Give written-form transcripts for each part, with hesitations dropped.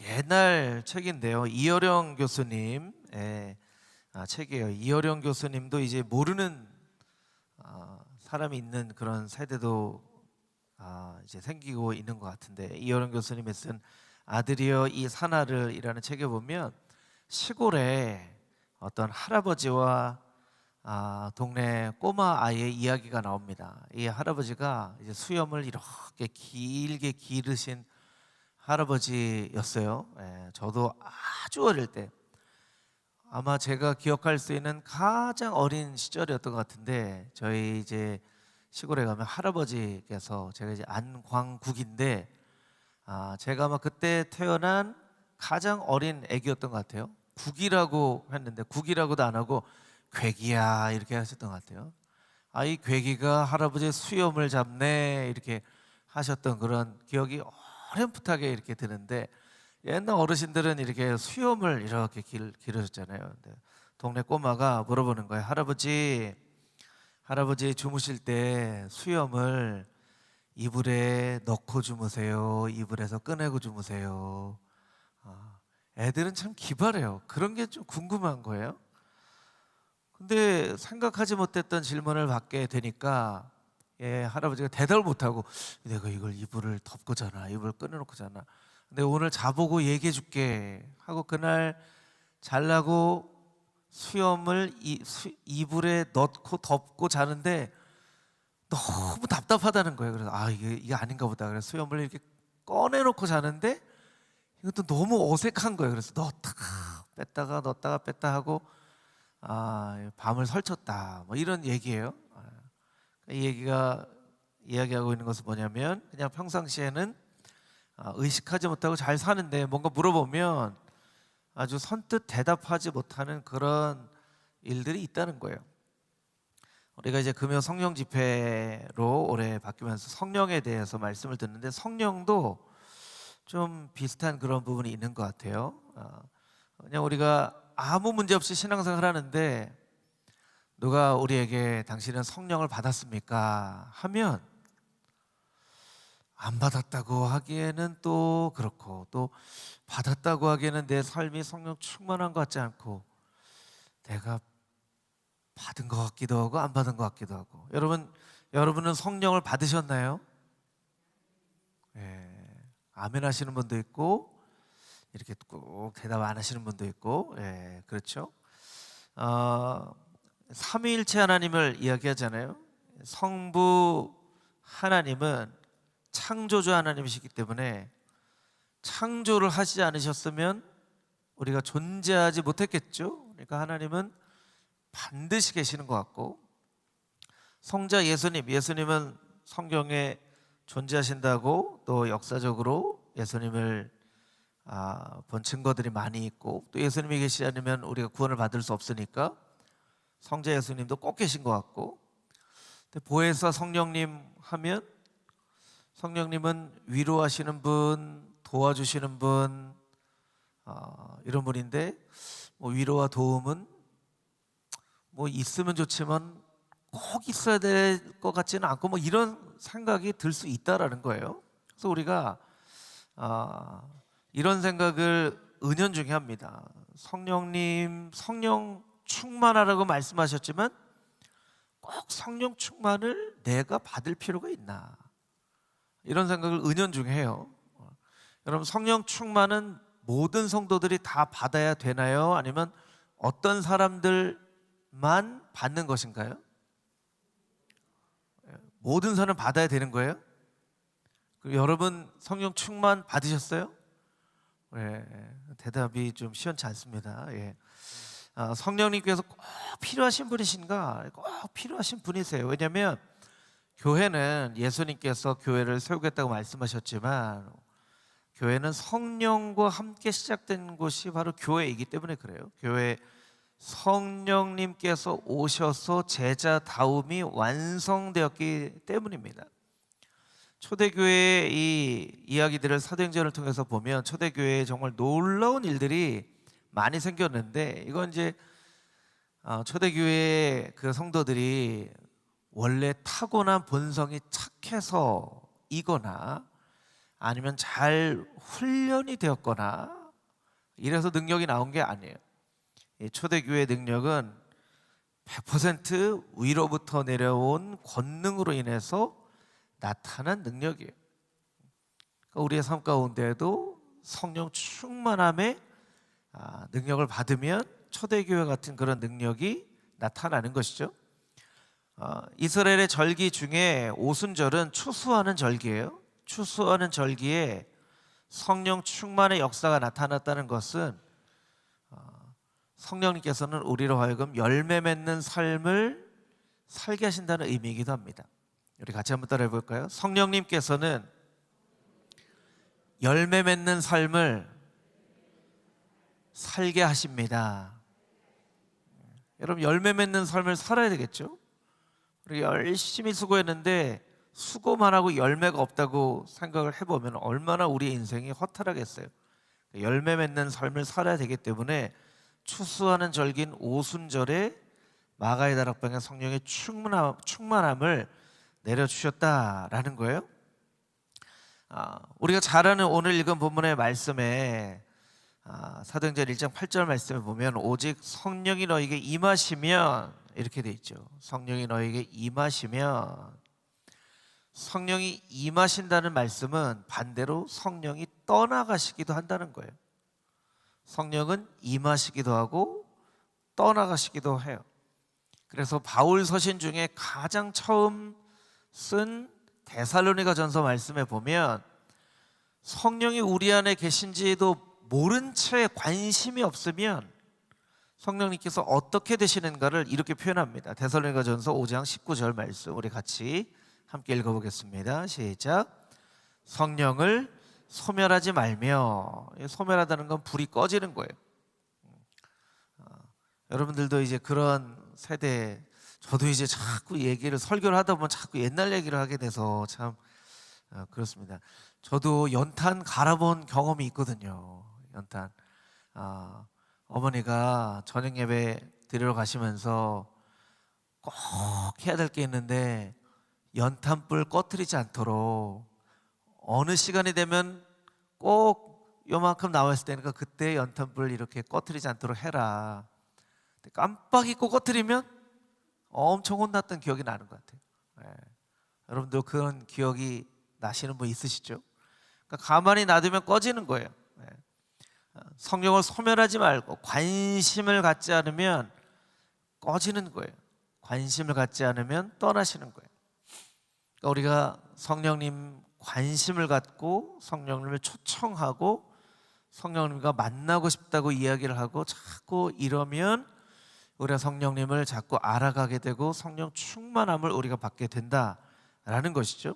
옛날 책인데요. 이어령 교수님 책이에요. 이어령 교수님도 이제 모르는 사람이 있는 그런 세대도 이제 생기고 있는 것 같은데, 이어령 교수님이 쓴 아들이여 이 산하를이라는 책에 보면 시골에 어떤 할아버지와 동네 꼬마 아이의 이야기가 나옵니다. 이 할아버지가 이제 수염을 이렇게 길게 기르신 할아버지였어요. 저도 아주 어릴 때, 아마 제가 기억할 수 있는 가장 어린 시절이었던 것 같은데, 저희 이제 시골에 가면 할아버지께서, 제가 이제 안광국인데, 제가 아마 그때 태어난 가장 어린 애기였던 것 같아요. 국이라고 했는데 국이라고도 안 하고 괴기야 이렇게 하셨던 것 같아요. 이 괴기가 할아버지의 수염을 잡네 이렇게 하셨던 그런 기억이 어렴풋하게 이렇게 드는데, 옛날 어르신들은 이렇게 수염을 이렇게 기르셨잖아요. 근데 동네 꼬마가 물어보는 거예요. 할아버지 주무실 때 수염을 이불에 넣고 주무세요? 이불에서 꺼내고 주무세요? 애들은 참 기발해요. 그런 게 좀 궁금한 거예요. 근데 생각하지 못했던 질문을 받게 되니까 할아버지가 대답을 못하고, 내가 이걸 이불을 덮고 자나 이불을 꺼내놓고 자나, 근데 오늘 자보고 얘기해 줄게 하고 그날 잘라고 수염을 이불에 넣고 덮고 자는데 너무 답답하다는 거예요. 그래서 이게 아닌가 보다. 그래서 수염을 이렇게 꺼내놓고 자는데 이것도 너무 어색한 거예요. 그래서 넣었다가 뺐다가 넣었다가 뺐다 하고 밤을 설쳤다 뭐 이런 얘기예요. 이 얘기가 이야기하고 있는 것은 뭐냐면, 그냥 평상시에는 의식하지 못하고 잘 사는데 뭔가 물어보면 아주 선뜻 대답하지 못하는 그런 일들이 있다는 거예요. 우리가 이제 금요 성령 집회로 올해 바뀌면서 성령에 대해서 말씀을 듣는데, 성령도 좀 비슷한 그런 부분이 있는 것 같아요. 그냥 우리가 아무 문제 없이 신앙생활 하는데 누가 우리에게 당신은 성령을 받았습니까? 하면 안 받았다고 하기에는 또 그렇고, 또 받았다고 하기에는 내 삶이 성령 충만한 것 같지 않고, 내가 받은 것 같기도 하고 안 받은 것 같기도 하고. 여러분은 성령을 받으셨나요? 아멘 하시는 분도 있고 이렇게 꼭 대답 안 하시는 분도 있고, 그렇죠. 삼위일체 하나님을 이야기하잖아요. 성부 하나님은 창조주 하나님이시기 때문에 창조를 하시지 않으셨으면 우리가 존재하지 못했겠죠. 그러니까 하나님은 반드시 계시는 것 같고, 성자 예수님은 성경에 존재하신다고 또 역사적으로 예수님을 본 증거들이 많이 있고, 또 예수님이 계시지 않으면 우리가 구원을 받을 수 없으니까 성자 예수님도 꼭 계신 것 같고, 보혜사 성령님 하면 성령님은 위로하시는 분, 도와주시는 분, 이런 분인데, 뭐 위로와 도움은 뭐 있으면 좋지만 꼭 있어야 될 것 같지는 않고, 뭐 이런 생각이 들 수 있다라는 거예요. 그래서 우리가 이런 생각을 은연중에 합니다. 성령님, 성령 충만하라고 말씀하셨지만 꼭 성령 충만을 내가 받을 필요가 있나, 이런 생각을 은연중에 해요. 여러분, 성령 충만은 모든 성도들이 다 받아야 되나요? 아니면 어떤 사람들만 받는 것인가요? 모든 사람 받아야 되는 거예요? 여러분 성령 충만 받으셨어요? 대답이 좀 시원치 않습니다. 성령님께서 꼭 필요하신 분이신가? 꼭 필요하신 분이세요. 왜냐하면 교회는 예수님께서 교회를 세우겠다고 말씀하셨지만, 교회는 성령과 함께 시작된 곳이 바로 교회이기 때문에 그래요. 교회 성령님께서 오셔서 제자다움이 완성되었기 때문입니다. 초대교회의 이 이야기들을 사도행전을 통해서 보면 초대교회에 정말 놀라운 일들이 많이 생겼는데, 이건 이제 초대교회의 그 성도들이 원래 타고난 본성이 착해서이거나 아니면 잘 훈련이 되었거나 이래서 능력이 나온 게 아니에요. 이 초대교회의 능력은 100% 위로부터 내려온 권능으로 인해서 나타난 능력이에요. 그러니까 우리의 삶 가운데에도 성령 충만함의 능력을 받으면 초대교회 같은 그런 능력이 나타나는 것이죠. 이스라엘의 절기 중에 오순절은 추수하는 절기예요. 추수하는 절기에 성령 충만의 역사가 나타났다는 것은 성령님께서는 우리로 하여금 열매 맺는 삶을 살게 하신다는 의미이기도 합니다. 우리 같이 한번 따라해 볼까요? 성령님께서는 열매 맺는 삶을 살게 하십니다. 여러분, 열매 맺는 삶을 살아야 되겠죠? 우리 열심히 수고했는데 수고만 하고 열매가 없다고 생각을 해보면 얼마나 우리의 인생이 허탈하겠어요. 열매 맺는 삶을 살아야 되기 때문에 추수하는 절기인 오순절에 마가의 다락방에 성령의 충만함을 내려주셨다라는 거예요. 우리가 잘 아는 오늘 읽은 본문의 말씀에 사도행전 1장 8절 말씀에 보면 오직 성령이 너에게 임하시면 이렇게 돼 있죠. 성령이 너에게 임하시면, 성령이 임하신다는 말씀은 반대로 성령이 떠나가시기도 한다는 거예요. 성령은 임하시기도 하고 떠나가시기도 해요. 그래서 바울 서신 중에 가장 처음 쓴 데살로니가 전서 말씀에 보면 성령이 우리 안에 계신지도 모른 채 관심이 없으면 성령님께서 어떻게 되시는가를 이렇게 표현합니다. 데살로니가 전서 5장 19절 말씀 우리 같이 함께 읽어보겠습니다. 시작. 성령을 소멸하지 말며, 소멸하다는 건 불이 꺼지는 거예요. 여러분들도 이제 그런 세대, 저도 이제 자꾸 얘기를 설교를 하다 보면 자꾸 옛날 얘기를 하게 돼서 참 그렇습니다. 저도 연탄 갈아본 경험이 있거든요. 연탄. 어머니가 저녁 예배 드리러 가시면서 꼭 해야 될 게 있는데 연탄불 꺼뜨리지 않도록 어느 시간이 되면 꼭 요만큼 나와 있을 때니까 그때 연탄불 이렇게 꺼뜨리지 않도록 해라. 깜빡 잊고 꺼뜨리면 엄청 혼났던 기억이 나는 것 같아요. 여러분도 그런 기억이 나시는 분 있으시죠? 그러니까 가만히 놔두면 꺼지는 거예요. 성령을 소멸하지 말고 관심을 갖지 않으면 꺼지는 거예요. 관심을 갖지 않으면 떠나시는 거예요. 그러니까 우리가 성령님 관심을 갖고 성령님을 초청하고 성령님과 만나고 싶다고 이야기를 하고 자꾸 이러면 우리가 성령님을 자꾸 알아가게 되고 성령 충만함을 우리가 받게 된다라는 것이죠.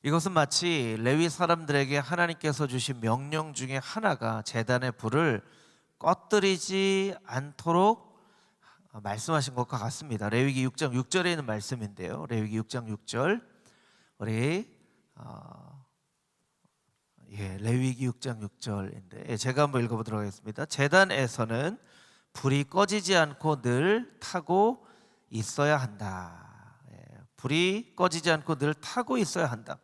이것은 마치 레위 사람들에게 하나님께서 주신 명령 중에 하나가 제단의 불을 꺼뜨리지 않도록 말씀하신 것과 같습니다. 레위기 6장 6절에 있는 말씀인데요. 레위기 6장 6절 우리 레위기 6장 6절인데 제가 한번 읽어보도록 하겠습니다. 제단에서는 불이 꺼지지 않고 늘 타고 있어야 한다. 불이 꺼지지 않고 늘 타고 있어야 한다.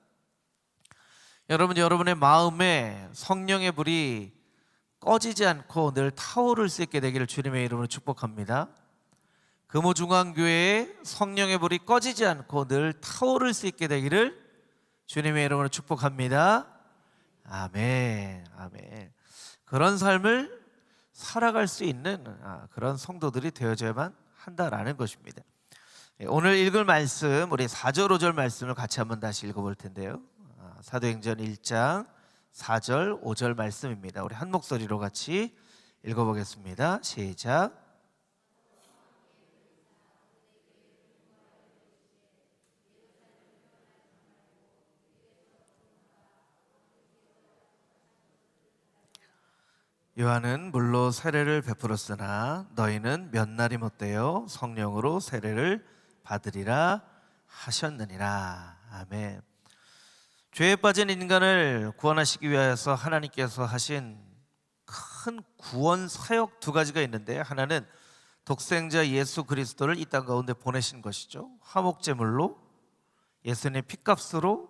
여러분, 여러분의 마음에 성령의 불이 꺼지지 않고 늘 타오를 수 있게 되기를 주님의 이름으로 축복합니다. 금호중앙교회에 성령의 불이 꺼지지 않고 늘 타오를 수 있게 되기를 주님의 이름으로 축복합니다. 아멘, 아멘. 그런 삶을 살아갈 수 있는 그런 성도들이 되어져야만 한다라는 것입니다. 오늘 읽을 말씀, 우리 4절 5절 말씀을 같이 한번 다시 읽어볼 텐데요. 사도행전 1장 4절 5절 말씀입니다. 우리 한 목소리로 같이 읽어보겠습니다. 시작. 요한은 물로 세례를 베풀었으나 너희는 몇 날이 못되어 성령으로 세례를 받으리라 하셨느니라. 아멘. 죄에 빠진 인간을 구원하시기 위하여서 하나님께서 하신 큰 구원 사역 두 가지가 있는데, 하나는 독생자 예수 그리스도를 이 땅 가운데 보내신 것이죠. 화목제물로 예수님의 피값으로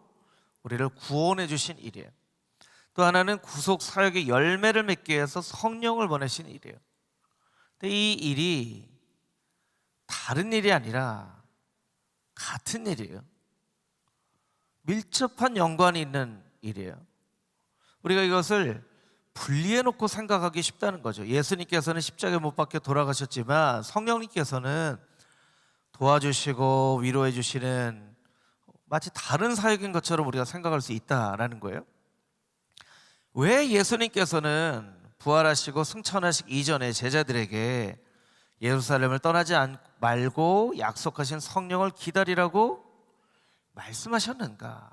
우리를 구원해 주신 일이에요. 또 하나는 구속 사역의 열매를 맺기 위해서 성령을 보내신 일이에요. 근데 이 일이 다른 일이 아니라 같은 일이에요. 밀접한 연관이 있는 일이에요. 우리가 이것을 분리해 놓고 생각하기 쉽다는 거죠. 예수님께서는 십자가에 못 박혀 돌아가셨지만 성령님께서는 도와주시고 위로해 주시는 마치 다른 사역인 것처럼 우리가 생각할 수 있다라는 거예요. 왜 예수님께서는 부활하시고 승천하시기 이전에 제자들에게 예루살렘을 떠나지 말고 약속하신 성령을 기다리라고 말씀하셨는가?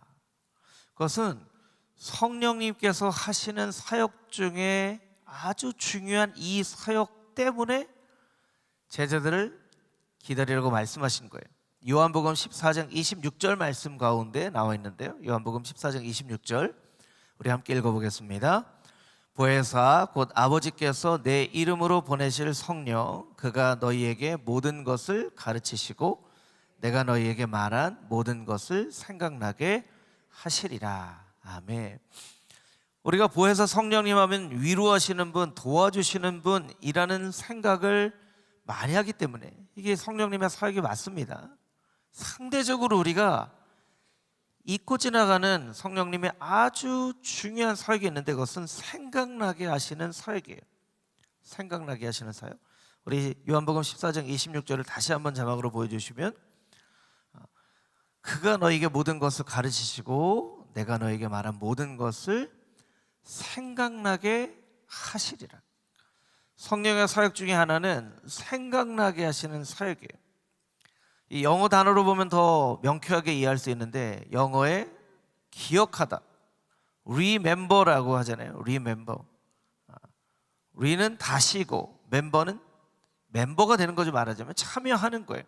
그것은 성령님께서 하시는 사역 중에 아주 중요한 이 사역 때문에 제자들을 기다리라고 말씀하신 거예요. 요한복음 14장 26절 말씀 가운데 나와 있는데요. 요한복음 14장 26절 우리 함께 읽어보겠습니다. 보혜사 곧 아버지께서 내 이름으로 보내실 성령 그가 너희에게 모든 것을 가르치시고 내가 너희에게 말한 모든 것을 생각나게 하시리라. 아멘. 우리가 보혜사 성령님 하면 위로하시는 분, 도와주시는 분이라는 생각을 많이 하기 때문에 이게 성령님의 사역이 맞습니다. 상대적으로 우리가 잊고 지나가는 성령님의 아주 중요한 사역이 있는데 그것은 생각나게 하시는 사역이에요. 생각나게 하시는 사역. 우리 요한복음 14장 26절을 다시 한번 자막으로 보여주시면 그가 너에게 모든 것을 가르치시고 내가 너에게 말한 모든 것을 생각나게 하시리라. 성령의 사역 중에 하나는 생각나게 하시는 사역이에요. 이 영어 단어로 보면 더 명쾌하게 이해할 수 있는데 영어에 기억하다, remember라고 하잖아요. remember. re는 다시고 member는 멤버가 되는 거죠. 말하자면 참여하는 거예요.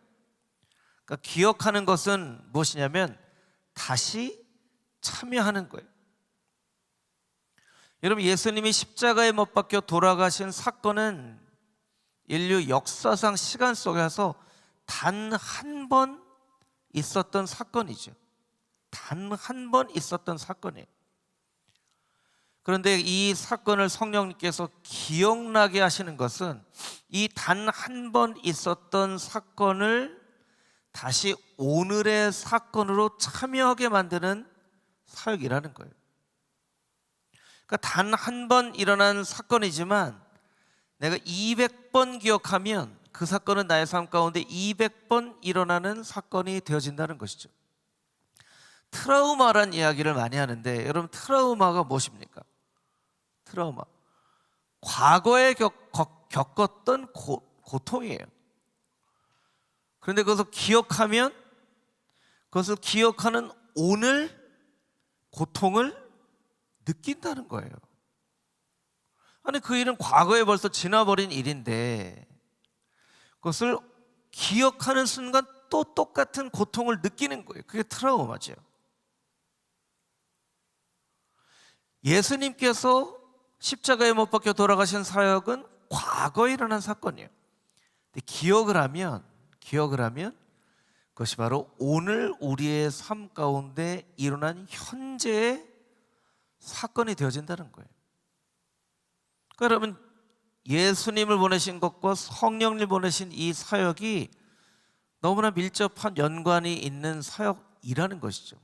그러니까 기억하는 것은 무엇이냐면 다시 참여하는 거예요. 여러분, 예수님이 십자가에 못 박혀 돌아가신 사건은 인류 역사상 시간 속에서 단 한 번 있었던 사건이죠. 단 한 번 있었던 사건이에요. 그런데 이 사건을 성령님께서 기억나게 하시는 것은 이 단 한 번 있었던 사건을 다시 오늘의 사건으로 참여하게 만드는 사역이라는 거예요. 그러니까 단 한 번 일어난 사건이지만 내가 200번 기억하면 그 사건은 나의 삶 가운데 200번 일어나는 사건이 되어진다는 것이죠. 트라우마란 이야기를 많이 하는데 여러분, 트라우마가 무엇입니까? 트라우마, 과거에 겪었던 고통이에요. 그런데 그것을 기억하면 그것을 기억하는 오늘 고통을 느낀다는 거예요. 아니, 그 일은 과거에 벌써 지나버린 일인데 그것을 기억하는 순간 또 똑같은 고통을 느끼는 거예요. 그게 트라우마죠. 예수님께서 십자가에 못 박혀 돌아가신 사역은 과거에 일어난 사건이에요. 근데 기억을 하면 그것이 바로 오늘 우리의 삶 가운데 일어난 현재의 사건이 되어진다는 거예요. 그러니까 여러분, 예수님을 보내신 것과 성령을 보내신 이 사역이 너무나 밀접한 연관이 있는 사역이라는 것이죠.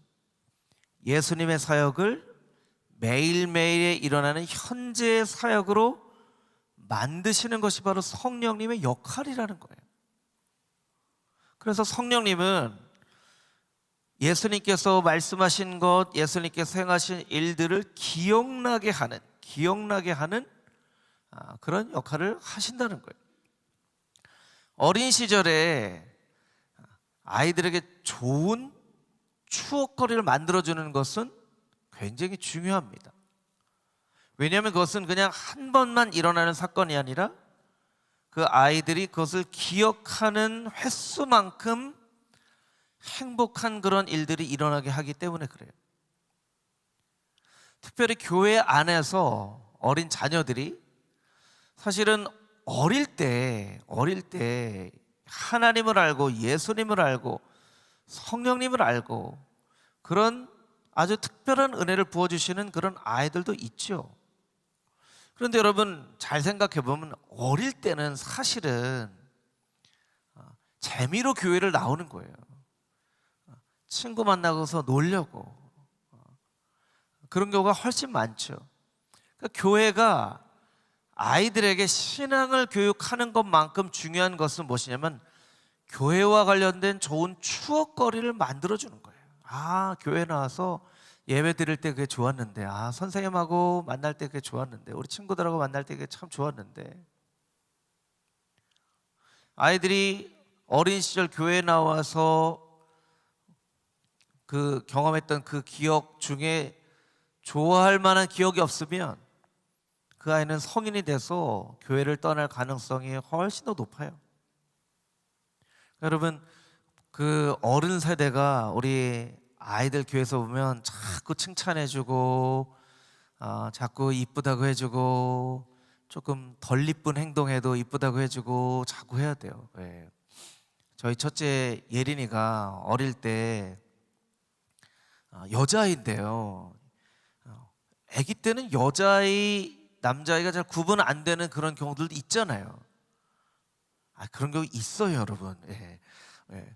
예수님의 사역을 매일매일에 일어나는 현재의 사역으로 만드시는 것이 바로 성령님의 역할이라는 거예요. 그래서 성령님은 예수님께서 말씀하신 것, 예수님께서 행하신 일들을 기억나게 하는 그런 역할을 하신다는 거예요. 어린 시절에 아이들에게 좋은 추억거리를 만들어주는 것은 굉장히 중요합니다. 왜냐하면 그것은 그냥 한 번만 일어나는 사건이 아니라 그 아이들이 그것을 기억하는 횟수만큼 행복한 그런 일들이 일어나게 하기 때문에 그래요. 특별히 교회 안에서 어린 자녀들이 사실은 어릴 때 하나님을 알고 예수님을 알고 성령님을 알고 그런 아주 특별한 은혜를 부어주시는 그런 아이들도 있죠. 그런데 여러분 잘 생각해 보면 어릴 때는 사실은 재미로 교회를 나오는 거예요. 친구 만나고서 놀려고. 그런 경우가 훨씬 많죠. 그러니까 교회가 아이들에게 신앙을 교육하는 것만큼 중요한 것은 무엇이냐면 교회와 관련된 좋은 추억거리를 만들어주는 거예요. 아, 교회 나와서 예배 드릴 때 그게 좋았는데, 아, 선생님하고 만날 때 그게 좋았는데, 우리 친구들하고 만날 때 그게 참 좋았는데. 아이들이 어린 시절 교회 나와서 그 경험했던 그 기억 중에 좋아할 만한 기억이 없으면 그 아이는 성인이 돼서 교회를 떠날 가능성이 훨씬 더 높아요. 여러분, 그 어른 세대가 우리 아이들 교회에서 보면 자꾸 칭찬해주고 자꾸 이쁘다고 해주고 조금 덜 이쁜 행동해도 이쁘다고 해주고 자꾸 해야 돼요. 네. 저희 첫째 예린이가 어릴 때 여자아이인데요, 아기 때는 여자아이 남자아이가 잘 구분 안 되는 그런 경우들도 있잖아요. 그런 경우 있어요, 여러분. 예. 예.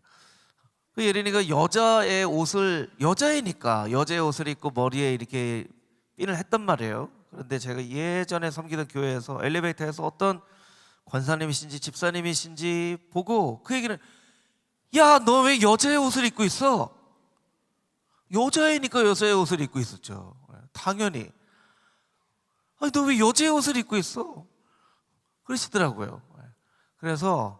그 예린이가 여자의 옷을, 여자애니까 여자의 옷을 입고 머리에 이렇게 핀을 했단 말이에요. 그런데 제가 예전에 섬기던 교회에서 엘리베이터에서 어떤 권사님이신지 집사님이신지 보고 그 얘기는, 야, 너 왜 여자의 옷을 입고 있어? 여자애니까 여자의 옷을 입고 있었죠. 당연히. 아니, 너 왜 여자의 옷을 입고 있어? 그러시더라고요. 그래서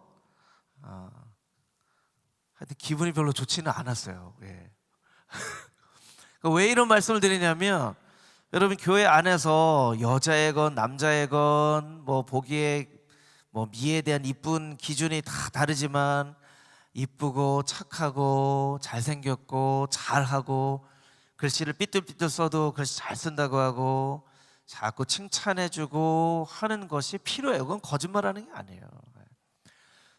하여튼 기분이 별로 좋지는 않았어요. 예. 왜 이런 말씀을 드리냐면, 여러분 교회 안에서 여자애건 남자애건 뭐 보기에 뭐 미에 대한 이쁜 기준이 다 다르지만 이쁘고 착하고 잘생겼고 잘하고 글씨를 삐뚤삐뚤 써도 글씨 잘 쓴다고 하고 자꾸 칭찬해주고 하는 것이 필요해요. 그건 거짓말하는 게 아니에요.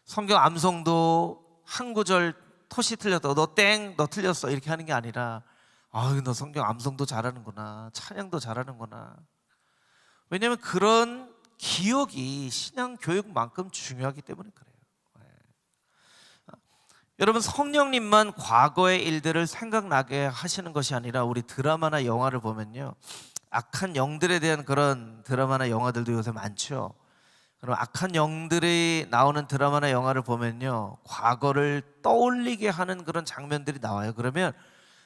성경 암송도 한 구절 토시 틀렸다, 너 땡, 너 틀렸어, 이렇게 하는 게 아니라, 아유, 너 성경 암송도 잘하는구나, 찬양도 잘하는구나. 왜냐하면 그런 기억이 신앙 교육만큼 중요하기 때문에 그래요. 여러분, 성령님만 과거의 일들을 생각나게 하시는 것이 아니라 우리 드라마나 영화를 보면요, 악한 영들에 대한 그런 드라마나 영화들도 요새 많죠. 그럼 악한 영들이 나오는 드라마나 영화를 보면요, 과거를 떠올리게 하는 그런 장면들이 나와요. 그러면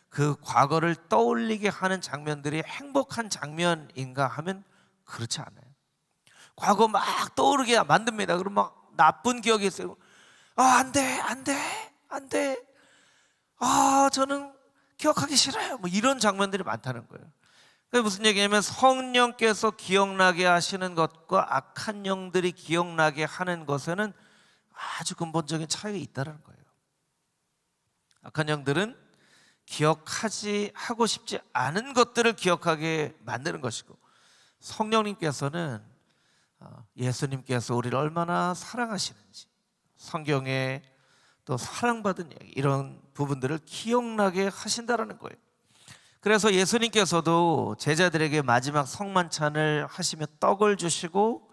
그 과거를 떠올리게 하는 장면들이 행복한 장면인가 하면 그렇지 않아요. 과거 막 떠오르게 만듭니다. 그럼 막 나쁜 기억이 있어요. 안 돼, 안 돼, 안 돼. 저는 기억하기 싫어요. 뭐 이런 장면들이 많다는 거예요. 그게 무슨 얘기냐면 성령께서 기억나게 하시는 것과 악한 영들이 기억나게 하는 것에는 아주 근본적인 차이가 있다는 거예요. 악한 영들은 하고 싶지 않은 것들을 기억하게 만드는 것이고, 성령님께서는 예수님께서 우리를 얼마나 사랑하시는지, 성경에 또 사랑받은 이런 부분들을 기억나게 하신다는 거예요. 그래서 예수님께서도 제자들에게 마지막 성만찬을 하시며 떡을 주시고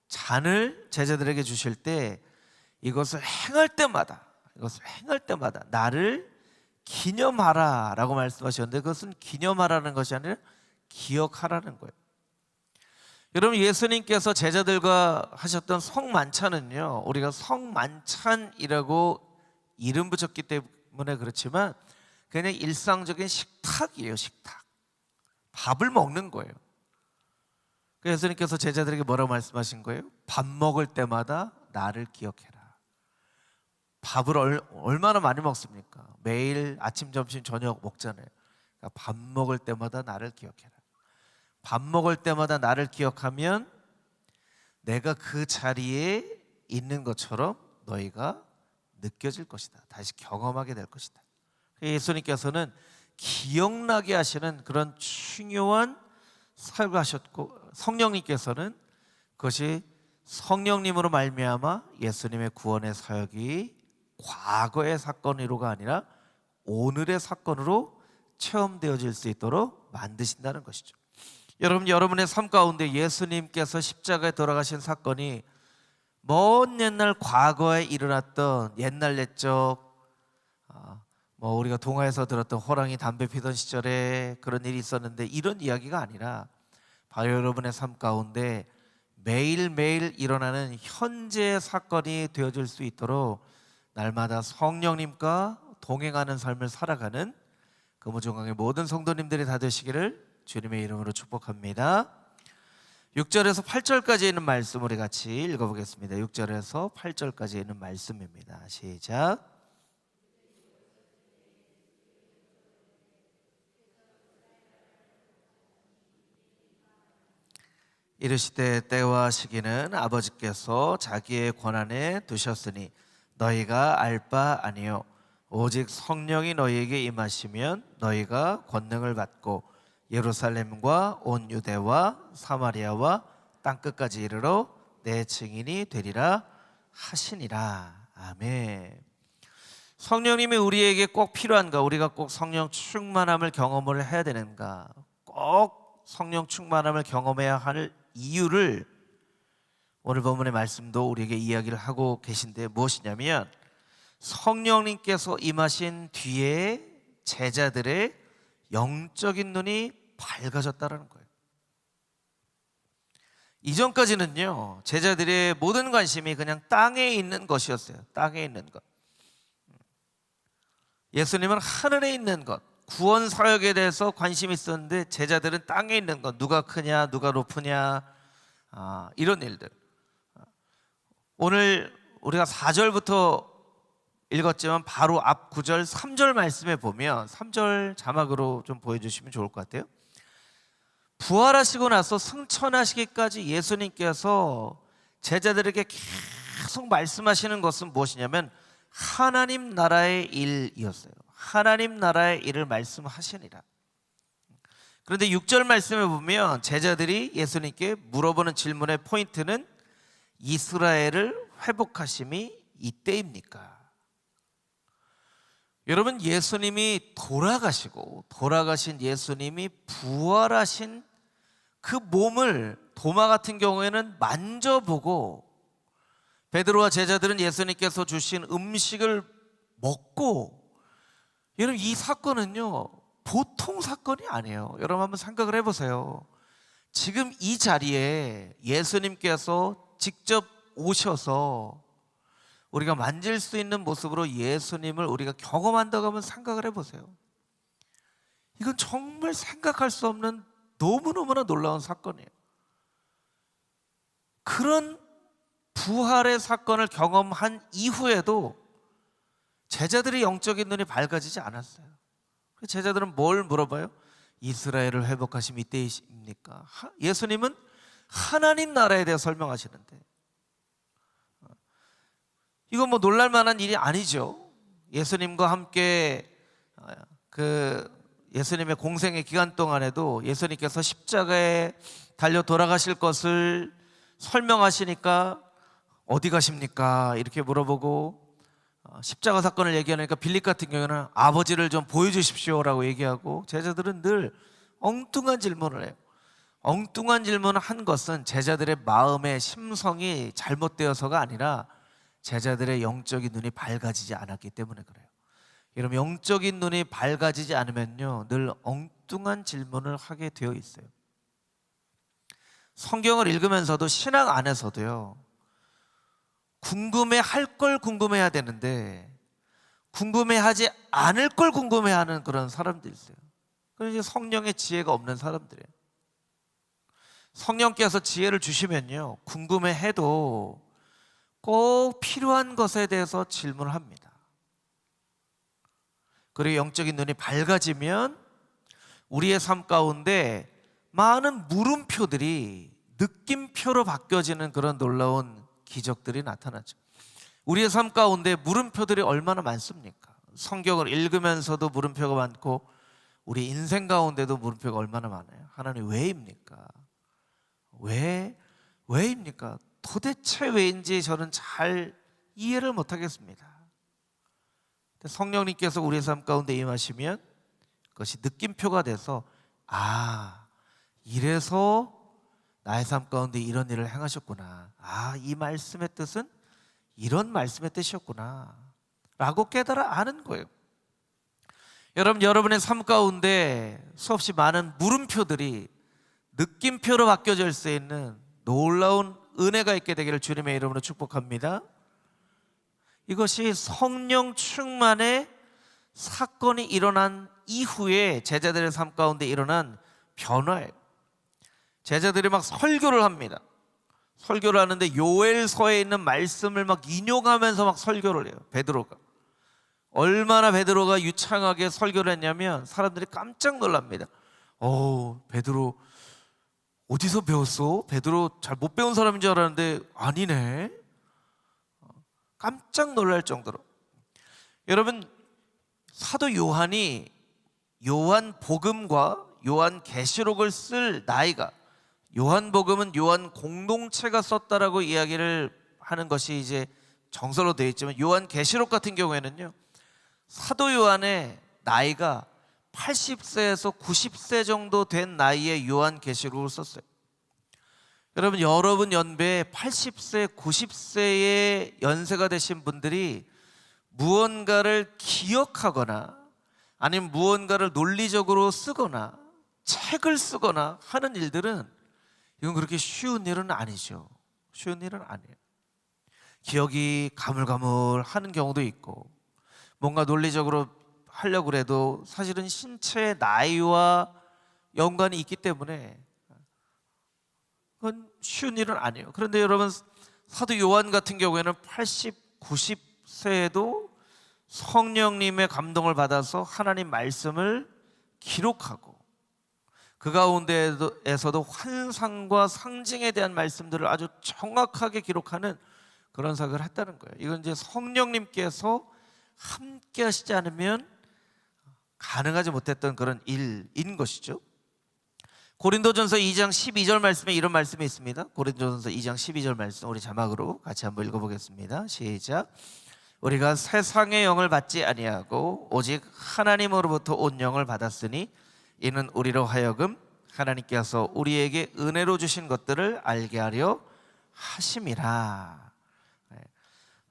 잔을 제자들에게 주실 때 이것을 행할 때마다 나를 기념하라 라고 말씀하셨는데, 그것은 기념하라는 것이 아니라 기억하라는 거예요. 여러분, 예수님께서 제자들과 하셨던 성만찬은요, 우리가 성만찬이라고 이름 붙였기 때문에 그렇지만 그냥 일상적인 식탁이에요. 식탁. 밥을 먹는 거예요. 그래서 예수님께서 제자들에게 뭐라고 말씀하신 거예요? 밥 먹을 때마다 나를 기억해라. 밥을 얼마나 많이 먹습니까? 매일 아침, 점심, 저녁 먹잖아요. 그러니까 밥 먹을 때마다 나를 기억해라. 밥 먹을 때마다 나를 기억하면 내가 그 자리에 있는 것처럼 너희가 느껴질 것이다. 다시 경험하게 될 것이다. 예수님께서는 기억나게 하시는 그런 중요한 사역을 하셨고, 성령님께서는 그것이 성령님으로 말미암아 예수님의 구원의 사역이 과거의 사건으로가 아니라 오늘의 사건으로 체험되어질 수 있도록 만드신다는 것이죠. 여러분, 여러분의 삶 가운데 예수님께서 십자가에 돌아가신 사건이 먼 옛날 과거에 일어났던 옛날 옛적 우리가 동화에서 들었던 호랑이 담배 피던 시절에 그런 일이 있었는데, 이런 이야기가 아니라 바로 여러분의 삶 가운데 매일매일 일어나는 현재의 사건이 되어질 수 있도록 날마다 성령님과 동행하는 삶을 살아가는 금호중앙의 모든 성도님들이 다 되시기를 주님의 이름으로 축복합니다. 6절에서 8절까지 있는 말씀 우리 같이 읽어보겠습니다. 6절에서 8절까지 있는 말씀입니다. 시작. 이르시되 때와 시기는 아버지께서 자기의 권한에 두셨으니 너희가 알 바 아니요 오직 성령이 너희에게 임하시면 너희가 권능을 받고 예루살렘과 온 유대와 사마리아와 땅끝까지 이르러 내 증인이 되리라 하시니라. 아멘. 성령님이 우리에게 꼭 필요한가? 우리가 꼭 성령 충만함을 경험을 해야 되는가? 꼭 성령 충만함을 경험해야 할 이유를 오늘 본문의 말씀도 우리에게 이야기를 하고 계신데, 무엇이냐면 성령님께서 임하신 뒤에 제자들의 영적인 눈이 밝아졌다는 거예요. 이전까지는요, 제자들의 모든 관심이 그냥 땅에 있는 것이었어요. 땅에 있는 것. 예수님은 하늘에 있는 것, 구원 사역에 대해서 관심이 있었는데 제자들은 땅에 있는 것, 누가 크냐, 누가 높으냐, 이런 일들. 오늘 우리가 4절부터 읽었지만 바로 앞 9절, 3절 말씀에 보면, 3절 자막으로 좀 보여주시면 좋을 것 같아요. 부활하시고 나서 승천하시기까지 예수님께서 제자들에게 계속 말씀하시는 것은 무엇이냐면 하나님 나라의 일이었어요. 하나님 나라의 일을 말씀하시니라. 그런데 6절 말씀에 보면 제자들이 예수님께 물어보는 질문의 포인트는 이스라엘을 회복하심이 이때입니까? 여러분, 예수님이 돌아가신 예수님이 부활하신 그 몸을 도마 같은 경우에는 만져보고, 베드로와 제자들은 예수님께서 주신 음식을 먹고, 여러분 이 사건은요 보통 사건이 아니에요. 여러분 한번 생각을 해보세요. 지금 이 자리에 예수님께서 직접 오셔서 우리가 만질 수 있는 모습으로 예수님을 우리가 경험한다고 하면 생각을 해보세요. 이건 정말 생각할 수 없는 너무너무나 놀라운 사건이에요. 그런 부활의 사건을 경험한 이후에도 제자들의 영적인 눈이 밝아지지 않았어요. 제자들은 뭘 물어봐요? 이스라엘을 회복하심 이때이십니까? 예수님은 하나님 나라에 대해 설명하시는데, 이건 뭐 놀랄만한 일이 아니죠. 예수님과 함께 예수님의 공생의 기간 동안에도 예수님께서 십자가에 달려 돌아가실 것을 설명하시니까 어디 가십니까? 이렇게 물어보고, 십자가 사건을 얘기하니까 빌립 같은 경우는 아버지를 좀 보여주십시오라고 얘기하고, 제자들은 늘 엉뚱한 질문을 해요. 엉뚱한 질문을 한 것은 제자들의 마음의 심성이 잘못되어서가 아니라 제자들의 영적인 눈이 밝아지지 않았기 때문에 그래요. 여러분, 영적인 눈이 밝아지지 않으면요 늘 엉뚱한 질문을 하게 되어 있어요. 성경을 읽으면서도 신앙 안에서도요 궁금해할 걸 궁금해야 되는데 궁금해하지 않을 걸 궁금해하는 그런 사람들이 있어요. 그래서 성령의 지혜가 없는 사람들이에요. 성령께서 지혜를 주시면요 궁금해해도 꼭 필요한 것에 대해서 질문을 합니다. 그리고 영적인 눈이 밝아지면 우리의 삶 가운데 많은 물음표들이 느낌표로 바뀌어지는 그런 놀라운 기적들이 나타나죠. 우리의 삶 가운데 물음표들이 얼마나 많습니까? 성경을 읽으면서도 물음표가 많고 우리 인생 가운데도 물음표가 얼마나 많아요. 하나님 왜입니까? 왜입니까? 도대체 왜인지 저는 잘 이해를 못하겠습니다. 성령님께서 우리의 삶 가운데 임하시면 그것이 느낌표가 돼서 이래서 나의 삶 가운데 이런 일을 행하셨구나. 이 말씀의 뜻은 이런 말씀의 뜻이었구나 라고 깨달아 아는 거예요. 여러분의 삶 가운데 수없이 많은 물음표들이 느낌표로 바뀌어질 수 있는 놀라운 은혜가 있게 되기를 주님의 이름으로 축복합니다. 이것이 성령 충만의 사건이 일어난 이후에 제자들의 삶 가운데 일어난 변화예요. 제자들이 막 설교를 합니다. 설교를 하는데 요엘서에 있는 말씀을 막 인용하면서 막 설교를 해요. 베드로가 얼마나 베드로가 유창하게 설교를 했냐면 사람들이 깜짝 놀랍니다. 베드로 어디서 배웠어? 베드로 잘 못 배운 사람인 줄 알았는데 아니네. 깜짝 놀랄 정도로. 여러분, 사도 요한이 요한복음과 요한계시록을 쓸 나이가, 요한복음은 요한 공동체가 썼다라고 이야기를 하는 것이 이제 정설로 되어 있지만, 요한계시록 같은 경우에는요, 사도 요한의 나이가 80세에서 90세 정도 된 나이에 요한계시록을 썼어요. 여러분 연배에 80세, 90세의 연세가 되신 분들이 무언가를 기억하거나 아니면 무언가를 논리적으로 쓰거나 책을 쓰거나 하는 일들은 이건 그렇게 쉬운 일은 아니죠. 쉬운 일은 아니에요. 기억이 가물가물하는 경우도 있고, 뭔가 논리적으로 하려고 해도 사실은 신체의 나이와 연관이 있기 때문에 그건 쉬운 일은 아니에요. 그런데 여러분, 사도 요한 같은 경우에는 80, 90세에도 성령님의 감동을 받아서 하나님 말씀을 기록하고, 그 가운데에서도 환상과 상징에 대한 말씀들을 아주 정확하게 기록하는 그런 사역을 했다는 거예요. 이건 이제 성령님께서 함께 하시지 않으면 가능하지 못했던 그런 일인 것이죠. 고린도전서 2장 12절 말씀에 이런 말씀이 있습니다. 고린도전서 2장 12절 말씀 우리 자막으로 같이 한번 읽어보겠습니다. 시작. 우리가 세상의 영을 받지 아니하고 오직 하나님으로부터 온 영을 받았으니 이는 우리로 하여금 하나님께서 우리에게 은혜로 주신 것들을 알게 하려 하심이라.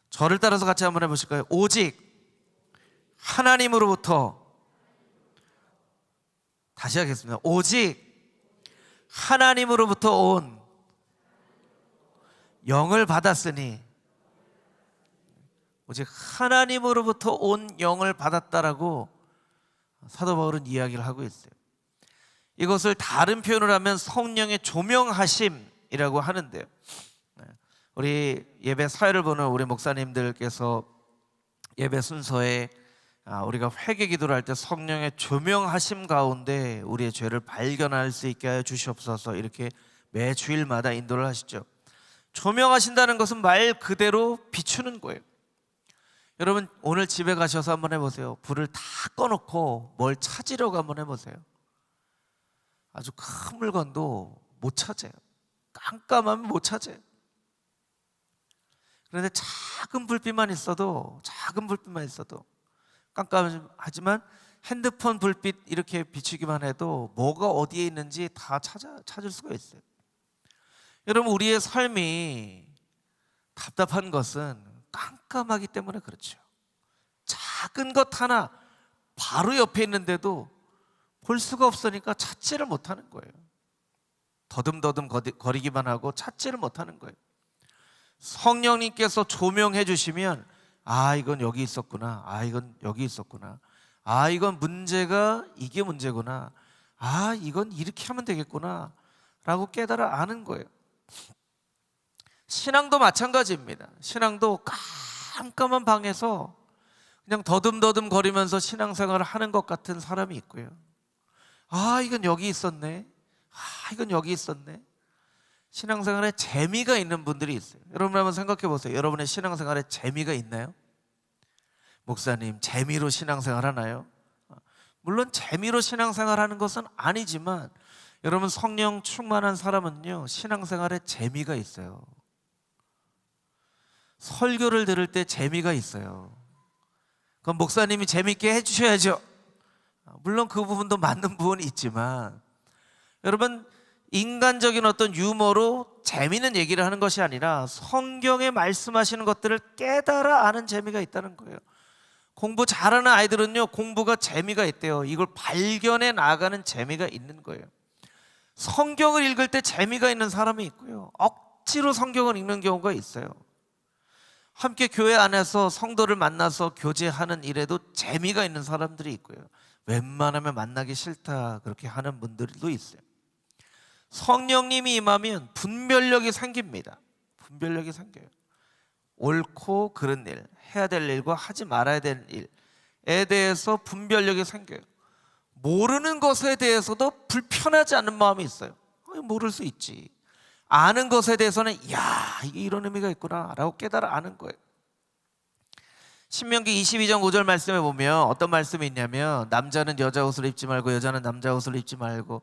저를 따라서 같이 한번 해보실까요? 오직 하나님으로부터, 다시 하겠습니다. 오직 하나님으로부터 온 영을 받았으니, 오직 하나님으로부터 온 영을 받았다라고 사도 바울은 이야기를 하고 있어요. 이것을 다른 표현을 하면 성령의 조명하심이라고 하는데요, 우리 예배 사회를 보는 우리 목사님들께서 예배 순서에 우리가 회개 기도를 할 때 성령의 조명하심 가운데 우리의 죄를 발견할 수 있게 하여 주시옵소서 이렇게 매 주일마다 인도를 하시죠. 조명하신다는 것은 말 그대로 비추는 거예요. 여러분, 오늘 집에 가셔서 한번 해보세요. 불을 다 꺼놓고 뭘 찾으려고 한번 해보세요. 아주 큰 물건도 못 찾아요. 깜깜하면 못 찾아요. 그런데 작은 불빛만 있어도 깜깜하지만 핸드폰 불빛 이렇게 비추기만 해도 뭐가 어디에 있는지 다 찾을 수가 있어요. 여러분, 우리의 삶이 답답한 것은 깜깜하기 때문에 그렇죠. 작은 것 하나 바로 옆에 있는데도 볼 수가 없으니까 찾지를 못하는 거예요. 더듬더듬 거리기만 하고 찾지를 못하는 거예요. 성령님께서 조명해 주시면 이건 여기 있었구나. 이건 여기 있었구나. 이건 문제가 이게 문제구나. 이건 이렇게 하면 되겠구나 라고 깨달아 아는 거예요. 신앙도 마찬가지입니다. 신앙도 깜깜한 방에서 그냥 더듬더듬 거리면서 신앙생활을 하는 것 같은 사람이 있고요. 이건 여기 있었네. 이건 여기 있었네. 신앙생활에 재미가 있는 분들이 있어요. 여러분 한번 생각해 보세요. 여러분의 신앙생활에 재미가 있나요? 목사님, 재미로 신앙생활 하나요? 물론 재미로 신앙생활 하는 것은 아니지만 여러분, 성령 충만한 사람은요, 신앙생활에 재미가 있어요. 설교를 들을 때 재미가 있어요. 그럼 목사님이 재미있게 해주셔야죠. 물론 그 부분도 맞는 부분이 있지만 여러분, 인간적인 어떤 유머로 재미있는 얘기를 하는 것이 아니라 성경에 말씀하시는 것들을 깨달아 아는 재미가 있다는 거예요. 공부 잘하는 아이들은요, 공부가 재미가 있대요. 이걸 발견해 나가는 재미가 있는 거예요. 성경을 읽을 때 재미가 있는 사람이 있고요, 억지로 성경을 읽는 경우가 있어요. 함께 교회 안에서 성도를 만나서 교제하는 일에도 재미가 있는 사람들이 있고요, 웬만하면 만나기 싫다 그렇게 하는 분들도 있어요. 성령님이 임하면 분별력이 생깁니다. 분별력이 생겨요. 옳고 그른 일, 해야 될 일과 하지 말아야 될 일에 대해서 분별력이 생겨요. 모르는 것에 대해서도 불편하지 않은 마음이 있어요. 모를 수 있지. 아는 것에 대해서는 이게 이런 의미가 있구나 라고 깨달아 아는 거예요. 신명기 22장 5절 말씀에 보면 어떤 말씀이 있냐면, 남자는 여자 옷을 입지 말고 여자는 남자 옷을 입지 말고,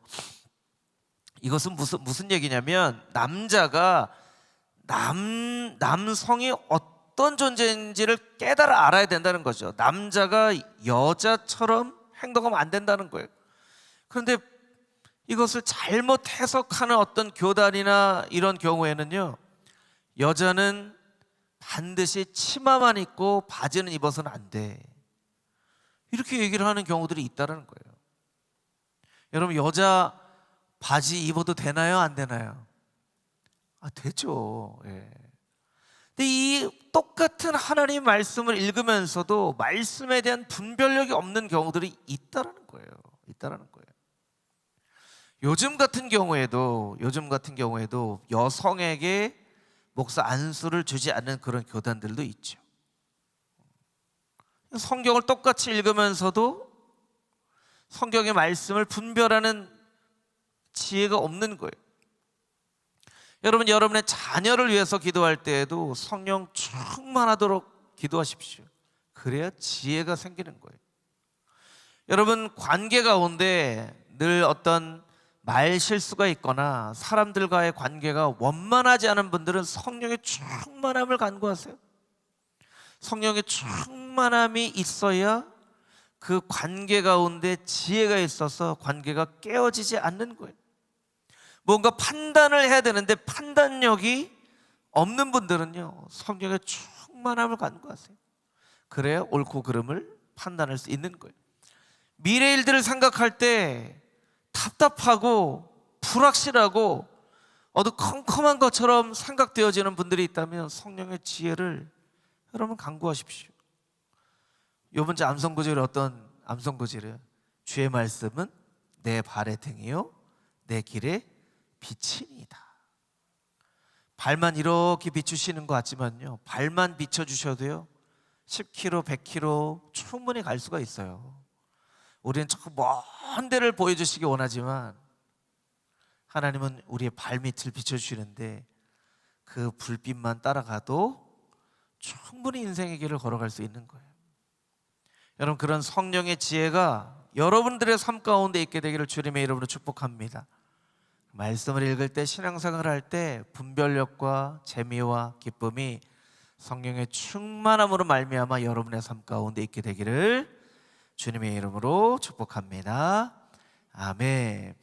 이것은 무슨 얘기냐면 남자가 남성이 어떤 존재인지를 깨달아 알아야 된다는 거죠. 남자가 여자처럼 행동하면 안 된다는 거예요. 그런데 이것을 잘못 해석하는 어떤 교단이나 이런 경우에는요, 여자는 반드시 치마만 입고 바지는 입어서는 안 돼, 이렇게 얘기를 하는 경우들이 있다는 거예요. 여러분, 여자 바지 입어도 되나요? 안 되나요? 되죠. 예. 근데 이 똑같은 하나님 말씀을 읽으면서도 말씀에 대한 분별력이 없는 경우들이 있다라는 거예요. 요즘 같은 경우에도 여성에게 목사 안수를 주지 않는 그런 교단들도 있죠. 성경을 똑같이 읽으면서도 성경의 말씀을 분별하는 지혜가 없는 거예요. 여러분, 여러분의 자녀를 위해서 기도할 때에도 성령 충만하도록 기도하십시오. 그래야 지혜가 생기는 거예요. 여러분, 관계 가운데 늘 어떤 말 실수가 있거나 사람들과의 관계가 원만하지 않은 분들은 성령의 충만함을 간구하세요. 성령의 충만함이 있어야 그 관계 가운데 지혜가 있어서 관계가 깨어지지 않는 거예요. 뭔가 판단을 해야 되는데 판단력이 없는 분들은요, 성령의 충만함을 간구하세요. 그래야 옳고 그름을 판단할 수 있는 거예요. 미래 일들을 생각할 때 답답하고 불확실하고 어두컴컴한 것처럼 생각되어지는 분들이 있다면 성령의 지혜를 여러분 간구하십시오. 요번 주 암송구절이 어떤 암송구절이에요? 주의 말씀은 내 발의 등이요 내 길의 빛이니이다. 발만 이렇게 비추시는 것 같지만요, 발만 비춰주셔도요 10km, 100km 충분히 갈 수가 있어요. 우리는 자꾸 먼 데를 보여주시기 원하지만 하나님은 우리의 발밑을 비춰주시는데 그 불빛만 따라가도 충분히 인생의 길을 걸어갈 수 있는 거예요. 여러분, 그런 성령의 지혜가 여러분들의 삶 가운데 있게 되기를 주님의 이름으로 축복합니다. 말씀을 읽을 때, 신앙생활을 할 때 분별력과 재미와 기쁨이 성령의 충만함으로 말미암아 여러분의 삶 가운데 있게 되기를 주님의 이름으로 축복합니다. 아멘.